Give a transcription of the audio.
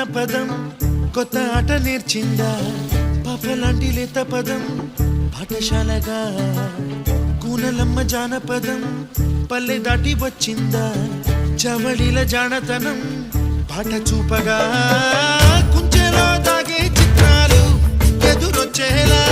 జానపదం కొత్త ఆట నేర్చిందా పాపలాంటి లేత పదం పాఠశాలగా కూనలమ్మ జానపదం పల్లె దాటి వచ్చిందా చవళిల జానతనం పాట చూపగా కుంచెలో దాగే చిత్రాలు ఎదురొచ్చేలా